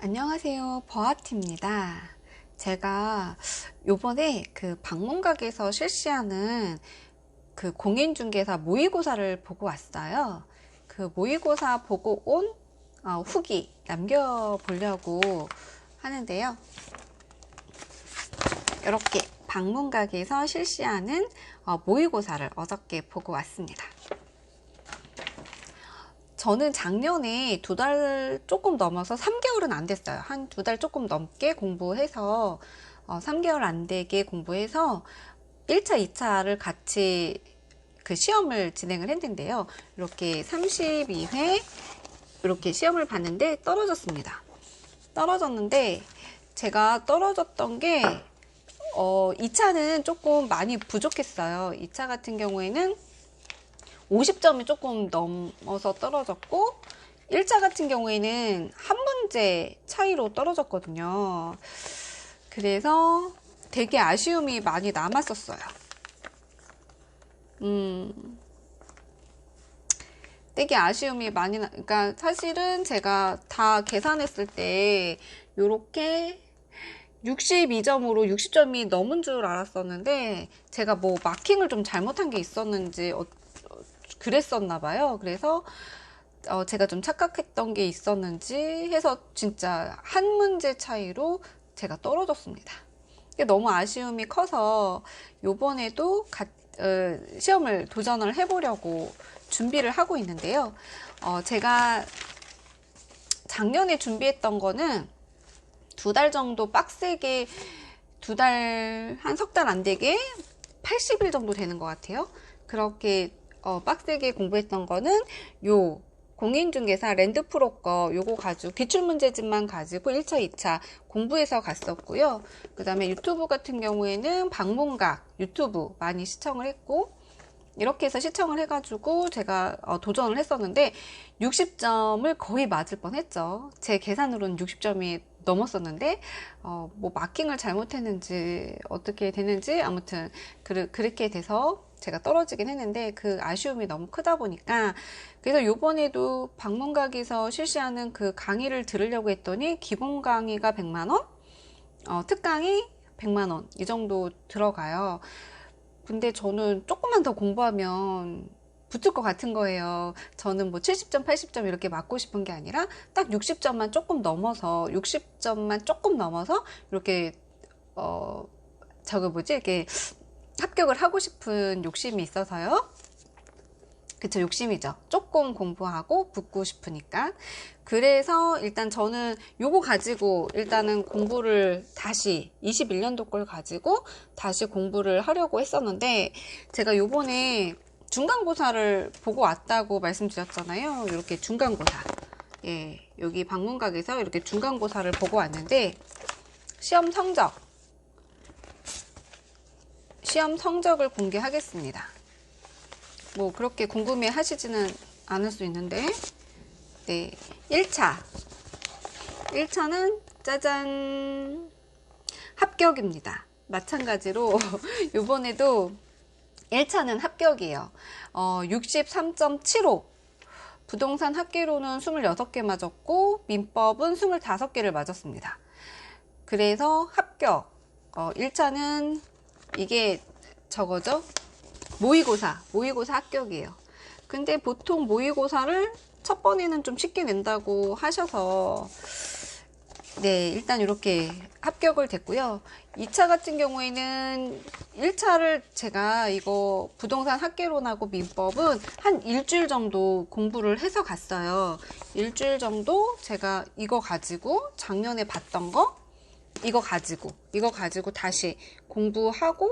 안녕하세요. 버아티입니다. 제가 요번에 그 방문각에서 실시하는 그 공인중개사 모의고사를 보고 왔어요. 그 모의고사 보고 온 후기 남겨보려고 하는데요. 이렇게 방문각에서 실시하는 모의고사를 어저께 보고 왔습니다. 저는 작년에 2달 조금 넘어서 3개월은 안 됐어요. 한 2달 조금 넘게 공부해서 3개월 안 되게 공부해서 1차, 2차를 같이 그 시험을 진행을 했는데요. 이렇게 32회 이렇게 시험을 봤는데 떨어졌습니다. 떨어졌는데 제가 떨어졌던 게 2차는 조금 많이 부족했어요. 2차 같은 경우에는 50점이 조금 넘어서 떨어졌고 1차 같은 경우에는 한 문제 차이로 떨어졌거든요. 그래서 되게 아쉬움이 많이 남았었어요. 되게 아쉬움이 많이 그러니까 사실은 제가 다 계산했을 때 요렇게 62점으로 60점이 넘은 줄 알았었는데 제가 뭐 마킹을 좀 잘못한 게 있었는지 그랬었나 봐요. 그래서 제가 좀 착각했던 게 있었는지 해서 진짜 한 문제 차이로 제가 떨어졌습니다. 이게 너무 아쉬움이 커서 요번에도 시험을 도전을 해보려고 준비를 하고 있는데요. 제가 작년에 준비했던 거는 2달 정도 빡세게 한 석 달 안 되게 80일 정도 되는 것 같아요. 그렇게 빡세게 공부했던 거는 요 공인중개사 랜드프로 거 요거 가지고 기출문제집만 가지고 1차, 2차 공부해서 갔었고요. 그 다음에 유튜브 같은 경우에는 방문각 유튜브 많이 시청을 했고 이렇게 해서 시청을 해가지고 제가 도전을 했었는데 60점을 거의 맞을 뻔했죠. 제 계산으로는 60점이 넘었었는데 뭐 마킹을 잘못했는지 어떻게 됐는지 아무튼 그렇게 돼서 제가 떨어지긴 했는데 그 아쉬움이 너무 크다 보니까 그래서 요번에도 방문각에서 실시하는 그 강의를 들으려고 했더니 기본 강의가 100만원, 특강이 100만원 이 정도 들어가요. 근데 저는 조금만 더 공부하면 붙을 것 같은 거예요. 저는 뭐 70점, 80점 이렇게 맞고 싶은 게 아니라 딱 60점만 조금 넘어서 60점만 조금 넘어서 이렇게 이렇게 합격을 하고 싶은 욕심이 있어서요. 그쵸, 욕심이죠. 조금 공부하고 붙고 싶으니까. 그래서 일단 저는 요거 가지고 일단은 공부를 다시 21년도 걸 가지고 다시 공부를 하려고 했었는데 제가 요번에 중간고사를 보고 왔다고 말씀드렸잖아요. 이렇게 중간고사. 예, 여기 방문각에서 이렇게 중간고사를 보고 왔는데 시험 성적을 공개하겠습니다. 뭐 그렇게 궁금해 하시지는 않을 수 있는데 네, 1차는 짜잔 합격입니다. 마찬가지로 요번에도 1차는 합격이에요. 63.75 부동산 합계로는 26개 맞았고 민법은 25개를 맞았습니다. 그래서 합격 1차는 이게 저거죠? 모의고사 합격이에요. 근데 보통 모의고사를 첫 번에는 좀 쉽게 낸다고 하셔서 네, 일단 이렇게 합격을 됐고요. 2차 같은 경우에는 1차를 제가 이거 부동산 합계론하고 민법은 한 일주일 정도 공부를 해서 갔어요. 일주일 정도 제가 이거 가지고 작년에 봤던 거 이거 가지고 다시 공부하고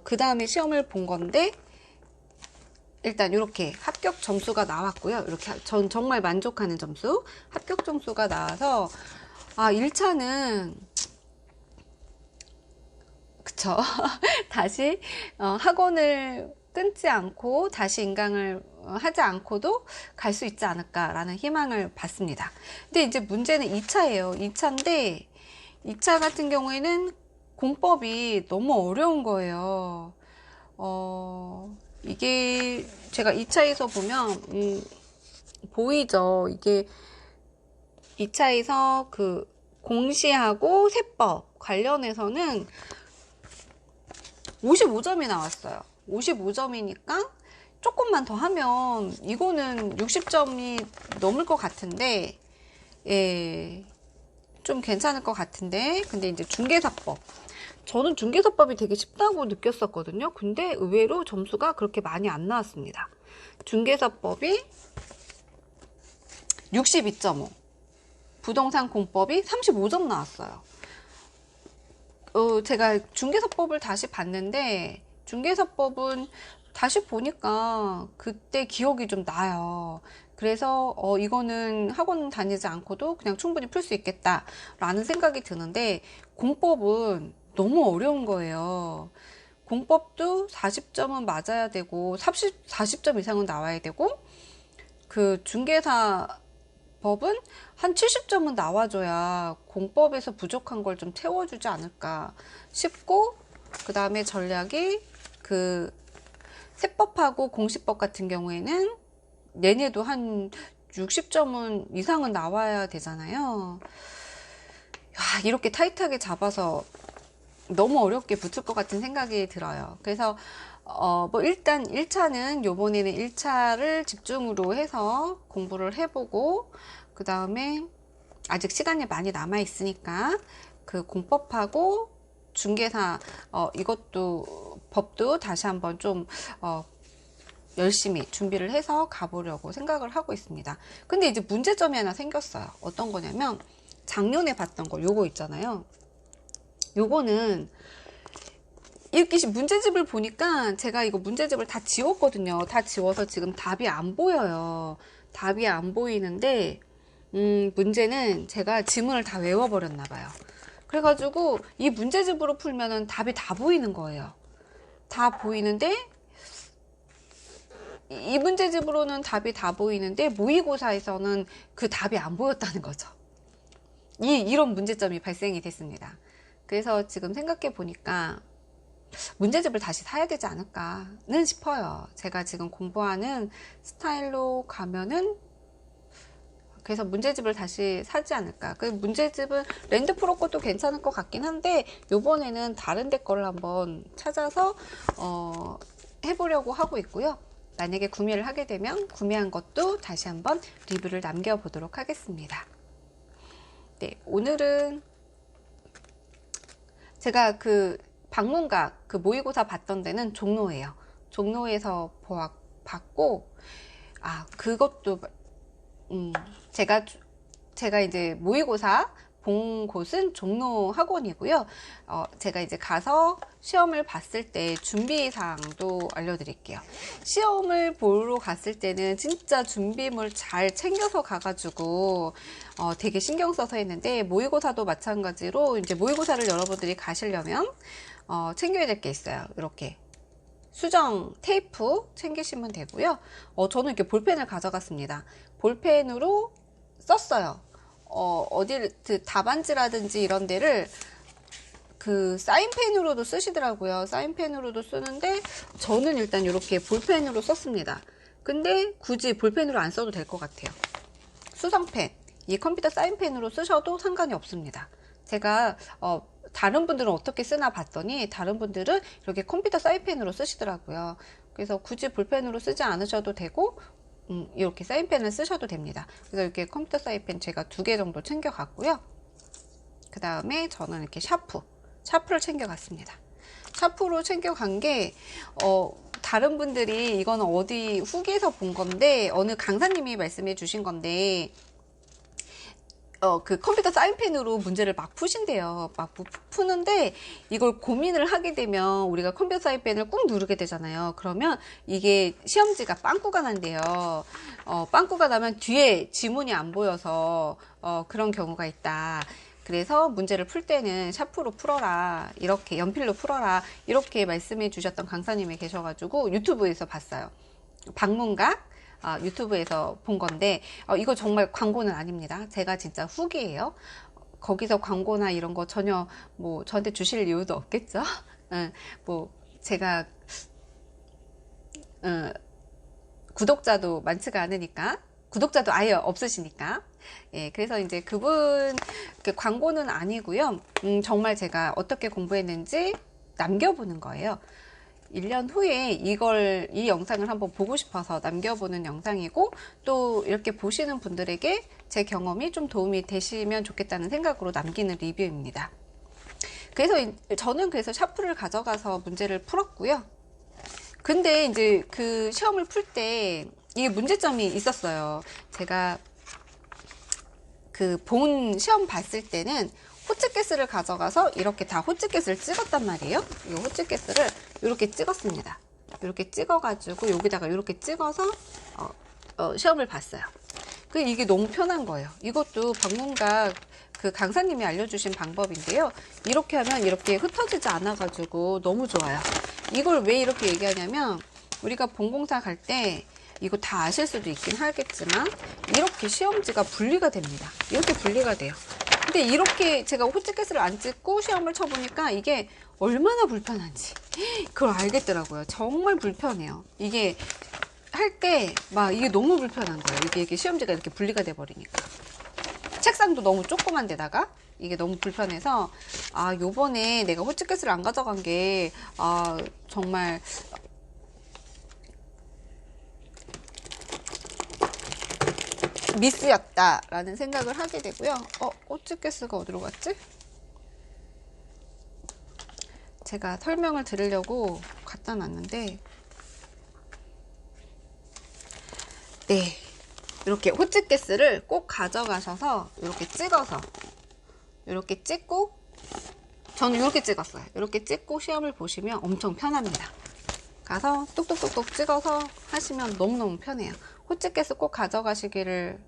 그 다음에 시험을 본 건데 일단 이렇게 합격 점수가 나왔고요. 이렇게 전 정말 만족하는 점수 합격 점수가 나와서 1차는 그쵸 다시 학원을 끊지 않고 다시 인강을 하지 않고도 갈 수 있지 않을까라는 희망을 받습니다. 근데 이제 문제는 2차예요. 2차인데 2차 같은 경우에는 공법이 너무 어려운 거예요. 이게 제가 2차에서 보면 보이죠. 이게 2차에서 그 공시하고 세법 관련해서는 55점이 나왔어요. 55점이니까 조금만 더 하면 이거는 60점이 넘을 것 같은데, 예, 좀 괜찮을 것 같은데, 근데 이제 중개사법. 저는 중개사법이 되게 쉽다고 느꼈었거든요. 근데 의외로 점수가 그렇게 많이 안 나왔습니다. 중개사법이 62.5, 부동산 공법이 35점 나왔어요. 제가 중개사법을 다시 봤는데, 중개사법은 다시 보니까 그때 기억이 좀 나요. 그래서 이거는 학원 다니지 않고도 그냥 충분히 풀 수 있겠다라는 생각이 드는데, 공법은 너무 어려운 거예요. 공법도 40점은 맞아야 되고 40점 이상은 나와야 되고, 그 중개사 법은 한 70점은 나와줘야 공법에서 부족한 걸 좀 채워주지 않을까 싶고, 그 다음에 전략이 그 세법하고 공시법 같은 경우에는 얘네도 한 60점은 이상은 나와야 되잖아요. 이렇게 타이트하게 잡아서 너무 어렵게 붙을 것 같은 생각이 들어요. 그래서 뭐 일단 1차는 요번에는 1차를 집중으로 해서 공부를 해보고, 그 다음에 아직 시간이 많이 남아 있으니까 그 공법하고 중개사 이것도 법도 다시 한번 좀 열심히 준비를 해서 가보려고 생각을 하고 있습니다. 근데 이제 문제점이 하나 생겼어요. 어떤 거냐면 작년에 봤던 거 요거 있잖아요. 요거는 이렇게 문제집을 보니까 제가 이거 문제집을 다 지웠거든요. 다 지워서 지금 답이 안 보여요. 답이 안 보이는데 문제는 제가 지문을 다 외워버렸나 봐요. 그래가지고 이 문제집으로 풀면은 답이 다 보이는 거예요. 다 보이는데 이 문제집으로는 답이 다 보이는데 모의고사에서는 그 답이 안 보였다는 거죠. 이런 문제점이 발생이 됐습니다. 그래서 지금 생각해 보니까 문제집을 다시 사야 되지 않을까는 싶어요. 제가 지금 공부하는 스타일로 가면은, 그래서 문제집을 다시 사지 않을까. 그 문제집은 랜드프로 것도 괜찮을 것 같긴 한데, 요번에는 다른 데 거를 한번 찾아서 해보려고 하고 있고요. 만약에 구매를 하게 되면 구매한 것도 다시 한번 리뷰를 남겨보도록 하겠습니다. 네, 오늘은 제가 그 방문각 그 모의고사 봤던 데는 종로예요. 종로에서 봤고, 그것도 제가 이제 모의고사 본 곳은 종로 학원이고요. 제가 이제 가서 시험을 봤을 때 준비사항도 알려드릴게요. 시험을 보러 갔을 때는 진짜 준비물 잘 챙겨서 가가지고 되게 신경 써서 했는데, 모의고사도 마찬가지로 이제 모의고사를 여러분들이 가시려면 챙겨야 될 게 있어요. 이렇게 수정 테이프 챙기시면 되고요. 저는 이렇게 볼펜을 가져갔습니다. 볼펜으로 썼어요. 어딜 그 답안지라든지 이런 데를 그 사인펜으로도 쓰시더라고요. 사인펜으로도 쓰는데 저는 일단 이렇게 볼펜으로 썼습니다. 근데 굳이 볼펜으로 안 써도 될 것 같아요. 수성펜, 이 컴퓨터 사인펜으로 쓰셔도 상관이 없습니다. 제가 다른 분들은 어떻게 쓰나 봤더니 다른 분들은 이렇게 컴퓨터 사인펜으로 쓰시더라고요. 그래서 굳이 볼펜으로 쓰지 않으셔도 되고 이렇게 사인펜을 쓰셔도 됩니다. 그래서 이렇게 컴퓨터 사인펜 제가 2개 정도 챙겨갔고요. 그 다음에 저는 이렇게 샤프를 챙겨갔습니다. 샤프로 챙겨간 게 다른 분들이 이거는 어디 후기에서 본 건데, 어느 강사님이 말씀해 주신 건데, 그 컴퓨터 사인펜으로 문제를 막 푸신대요. 막 푸는데 이걸 고민을 하게 되면 우리가 컴퓨터 사인펜을 꾹 누르게 되잖아요. 그러면 이게 시험지가 빵꾸가 난대요. 빵꾸가 나면 뒤에 지문이 안 보여서 그런 경우가 있다. 그래서 문제를 풀 때는 샤프로 풀어라, 이렇게 연필로 풀어라, 이렇게 말씀해 주셨던 강사님이 계셔가지고 유튜브에서 봤어요. 방문각 유튜브에서 본 건데, 이거 정말 광고는 아닙니다. 제가 진짜 후기예요. 거기서 광고나 이런 거 전혀 뭐 저한테 주실 이유도 없겠죠. 뭐 제가 구독자도 많지가 않으니까, 구독자도 아예 없으시니까. 예, 그래서 이제 그분 광고는 아니고요. 정말 제가 어떻게 공부했는지 남겨보는 거예요. 1년 후에 이 영상을 한번 보고 싶어서 남겨보는 영상이고, 또 이렇게 보시는 분들에게 제 경험이 좀 도움이 되시면 좋겠다는 생각으로 남기는 리뷰입니다. 그래서 저는 샤프를 가져가서 문제를 풀었고요. 근데 이제 그 시험을 풀 때 이게 문제점이 있었어요. 제가 그 본 시험 봤을 때는 호치키스를 가져가서 이렇게 다 호치키스를 찍었단 말이에요. 이 호치키스를 이렇게 찍었습니다. 이렇게 찍어가지고 여기다가 이렇게 찍어서 시험을 봤어요. 이게 너무 편한 거예요. 이것도 방문각 그 강사님이 알려주신 방법인데요. 이렇게 하면 이렇게 흩어지지 않아가지고 너무 좋아요. 이걸 왜 이렇게 얘기하냐면, 우리가 본공사 갈 때 이거 다 아실 수도 있긴 하겠지만 이렇게 시험지가 분리가 됩니다. 이렇게 분리가 돼요. 근데 이렇게 제가 호치키스를 안 찍고 시험을 쳐보니까 이게 얼마나 불편한지 그걸 알겠더라고요. 정말 불편해요. 이게 할 때 막 이게 너무 불편한 거예요. 이게 시험지가 이렇게 분리가 돼 버리니까. 책상도 너무 조그만 데다가 이게 너무 불편해서, 요번에 내가 호치키스를 안 가져간 게 정말 미스였다 라는 생각을 하게 되고요. 호치키스가 어디로 갔지? 제가 설명을 드리려고 갖다 놨는데, 네, 이렇게 호치키스를 꼭 가져가셔서 이렇게 찍어서, 이렇게 찍고, 저는 이렇게 찍었어요. 이렇게 찍고 시험을 보시면 엄청 편합니다. 가서 똑똑똑똑 찍어서 하시면 너무너무 편해요. 호치키스 꼭 가져가시기를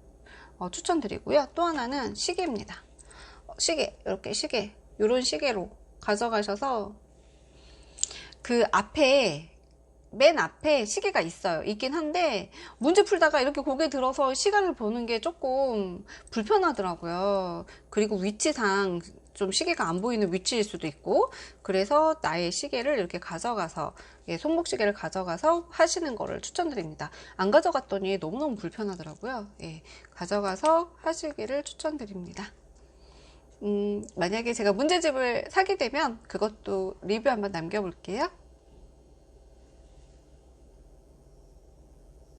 추천드리고요. 또 하나는 시계입니다. 시계, 이렇게 시계, 이런 시계로 가져가셔서 그 앞에, 맨 앞에 시계가 있긴 한데, 문제 풀다가 이렇게 고개 들어서 시간을 보는 게 조금 불편하더라고요. 그리고 위치상 좀 시계가 안 보이는 위치일 수도 있고, 그래서 나의 시계를 이렇게 가져가서, 손목 시계를 가져가서 하시는 거를 추천드립니다. 안 가져갔더니 너무너무 불편하더라고요. 가져가서 하시기를 추천드립니다. 만약에 제가 문제집을 사게 되면 그것도 리뷰 한번 남겨볼게요.